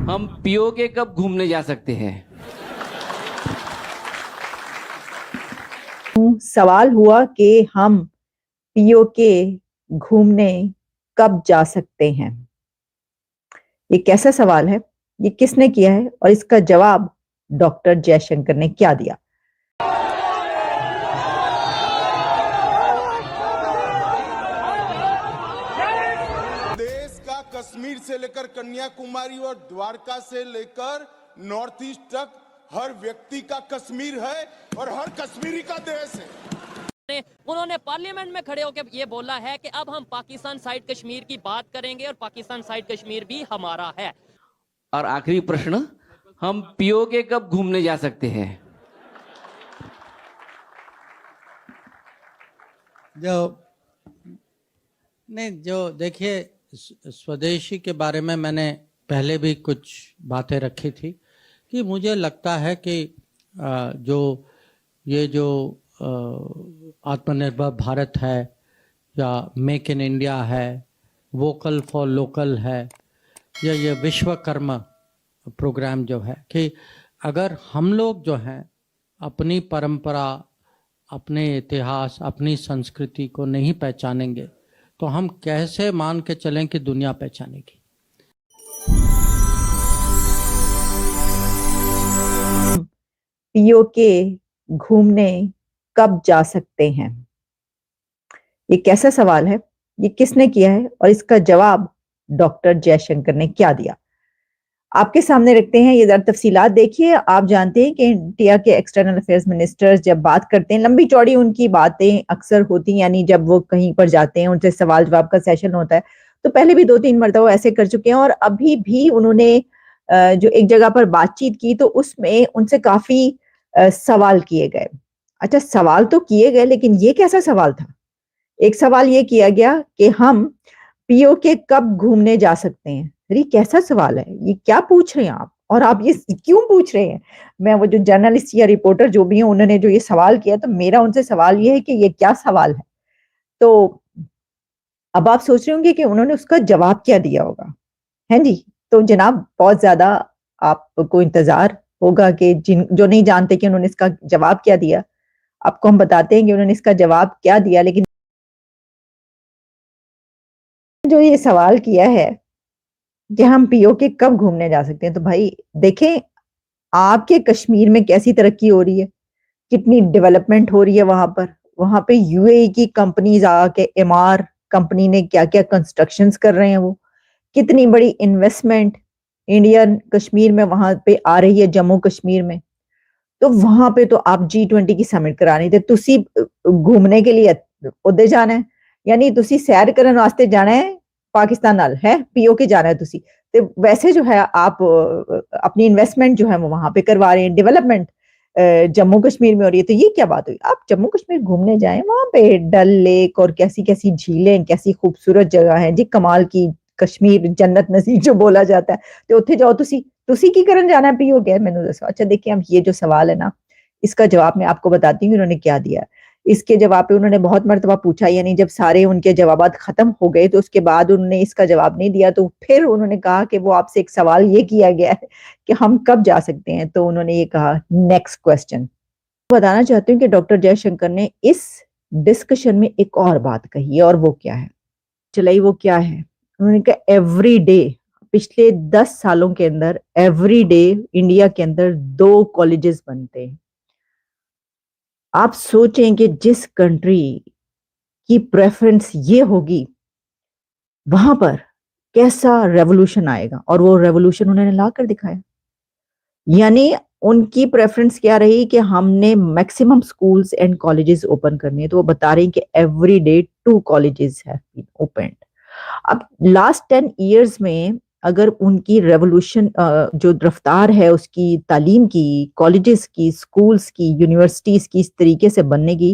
हम पीओ के कब घूमने जा सकते हैं? सवाल हुआ कि हम पीओ के घूमने कब जा सकते हैं। ये कैसा सवाल है, ये किसने किया है और इसका जवाब डॉक्टर जयशंकर ने क्या दिया। देश का कश्मीर से लेकर कन्याकुमारी और द्वारका से लेकर नॉर्थ ईस्ट तक हर व्यक्ति का कश्मीर है और हर कश्मीरी का देश है। उन्होंने पार्लियामेंट में खड़े होकर ये बोला है कि अब हम पाकिस्तान साइड कश्मीर की बात करेंगे और पाकिस्तान साइड कश्मीर भी हमारा है। और आखिरी प्रश्न, हम पीओ के कब घूमने जा सकते हैं? जो देखिए, स्वदेशी के बारे में मैंने पहले भी कुछ बातें रखी थी कि मुझे लगता है कि जो आत्मनिर्भर भारत है या मेक इन इंडिया है, वोकल फॉर लोकल है, या ये विश्वकर्मा प्रोग्राम जो है, कि अगर हम लोग जो हैं अपनी परंपरा, अपने इतिहास, अपनी संस्कृति को नहीं पहचानेंगे तो हम कैसे मान के चलें कि दुनिया पहचानेगी। पीओ के घूमने कब जा सकते हैं, ये कैसा सवाल है, ये किसने किया है और इसका जवाब डॉक्टर जयशंकर ने क्या दिया। आपके सामने रखते हैं, ये जरा तफसीलात देखिए। आप जानते हैं कि इंडिया के एक्सटर्नल अफेयर्स मिनिस्टर्स जब बात करते हैं, लंबी चौड़ी उनकी बातें अक्सर होती हैं, यानी जब वो कहीं पर जाते हैं, उनसे सवाल जवाब का सेशन होता है, तो पहले भी 2-3 मरतबा ऐसे कर चुके हैं और अभी भी उन्होंने जो एक जगह पर बातचीत की तो उसमें उनसे काफी सवाल किए गए। अच्छा, सवाल तो किए गए, लेकिन ये कैसा सवाल था। एक सवाल ये किया गया कि हम पीओ के कब घूमने जा सकते हैं। अरे कैसा सवाल है, ये क्या पूछ रहे हैं आप, और आप ये क्यों पूछ रहे हैं। मैं वो जो जर्नलिस्ट या रिपोर्टर जो भी हैं, उन्होंने जो ये सवाल किया, तो मेरा उनसे सवाल ये है कि ये क्या सवाल है। तो अब आप सोच रहे होंगे कि उन्होंने उसका जवाब क्या दिया होगा, है जी। तो जनाब, बहुत ज्यादा आपको इंतजार होगा कि जो नहीं जानते कि उन्होंने इसका जवाब क्या दिया, आपको हम बताते हैं कि उन्होंने इसका जवाब क्या दिया। लेकिन जो ये सवाल किया है कि हम पीओ के कब घूमने जा सकते हैं, तो भाई देखें, आपके कश्मीर में कैसी तरक्की हो रही है, कितनी डेवलपमेंट हो रही है वहां पे यूएई की कंपनीज आके, एमआर कंपनी ने क्या क्या कंस्ट्रक्शंस कर रहे हैं, वो कितनी बड़ी इन्वेस्टमेंट इंडियन कश्मीर में वहां पे आ रही है, जम्मू कश्मीर में। तो वहां पे तो आप G20 की समिट करा रहे थे, तुसी घूमने के लिए उधर जाना है, यानी तुसी सैर करने वास्ते जाना है पाकिस्तान नाल, है पीओ के जाना है तुसी। तो वैसे जो है आप अपनी इन्वेस्टमेंट जो है वो वहां पे करवा रहे हैं, डेवलपमेंट जम्मू कश्मीर में हो रही है। तो ये क्या बात हुई, आप जम्मू कश्मीर घूमने जाएं, वहां पे डल लेक और कैसी कैसी झीलें, कैसी खूबसूरत जगह है जी, कमाल की कश्मीर जन्नत नसीब जो बोला जाता है। तो उत्थे जाओ, तुसी की करन जाना पीओ के, मैंने दसो। अच्छा देखिए, हम ये जो सवाल है ना, इसका जवाब मैं आपको बताती हूँ उन्होंने क्या दिया। इसके जवाब पे उन्होंने बहुत मर्तबा पूछा, यानी जब सारे उनके जवाबात खत्म हो गए तो उसके बाद उन्होंने इसका जवाब नहीं दिया, तो फिर उन्होंने कहा कि वो आपसे एक सवाल ये किया गया है कि हम कब जा सकते हैं। तो उन्होंने ये कहा, नेक्स्ट क्वेश्चन। बताना चाहती हूँ कि डॉक्टर जयशंकर ने इस डिस्कशन में एक और बात कही है, और वो क्या है, चलाई वो क्या है। उन्होंने कहा एवरी डे, पिछले 10 सालों के अंदर एवरी डे इंडिया के अंदर 2 कॉलेजेस बनते हैं। आप सोचें कि जिस कंट्री की प्रेफरेंस ये होगी, वहां पर कैसा रेवोल्यूशन आएगा, और वो रेवोल्यूशन उन्होंने ला कर दिखाया। यानी उनकी प्रेफरेंस क्या रही कि हमने maximum schools and colleges open करने हैं, तो वो बता रही कि every day 2 colleges have been opened. अब लास्ट 10 इयर्स में अगर उनकी रेवोल्यूशन जो रफ्तार है उसकी, तालीम की, कॉलेजेस की, स्कूल्स की, यूनिवर्सिटीज की इस तरीके से बनने की,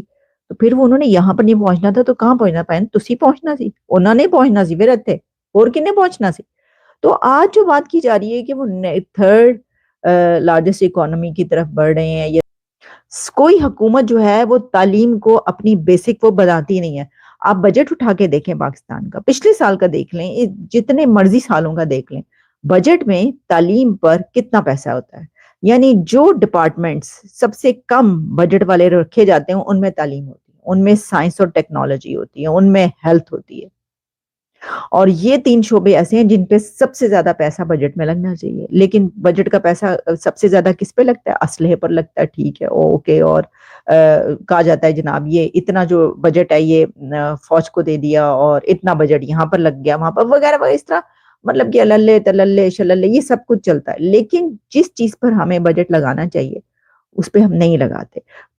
तो फिर वो उन्होंने यहाँ पर नहीं पहुंचना था तो कहाँ पहुंचना पाए, तुसी पहुंचना सी, उन्होंने पहुंचना सी, फिर इत्थे और किन्ने पहुंचना सी। तो आज जो बात की जा रही है कि वो 3rd लार्जेस्ट इकोनॉमी की तरफ बढ़ रहे हैं, कोई हुकूमत जो है वो तालीम को अपनी बेसिक वो बनाती नहीं है। आप बजट उठा के देखें पाकिस्तान का, पिछले साल का देख लें, जितने मर्जी सालों का देख लें, بجٹ میں تعلیم پر کتنا پیسہ ہوتا ہے. یعنی جو ڈپارٹمنٹس سب سے کم بجٹ والے رکھے جاتے ہیں ان میں تعلیم ہوتی ہے, ان میں سائنس اور ٹیکنالوجی ہوتی ہے, ان میں ہیلتھ ہوتی ہے. اور یہ 3 شعبے ایسے ہیں جن پہ سب سے زیادہ پیسہ بجٹ میں لگنا چاہیے. لیکن بجٹ کا پیسہ سب سے زیادہ کس پہ لگتا ہے؟ اسلحے پر لگتا ہے, ٹھیک ہے, اوکے. اور کہا جاتا ہے جناب یہ اتنا جو بجٹ ہے یہ فوج کو دے دیا, اور اتنا بجٹ یہاں پر لگ گیا, وہاں پر وغیرہ وغیرہ, اس طرح مطلب کہ للے تللے شللے یہ سب کچھ چلتا ہے. لیکن جس چیز پر ہمیں بجٹ لگانا چاہیے اس پہ ہم نہیں لگاتے.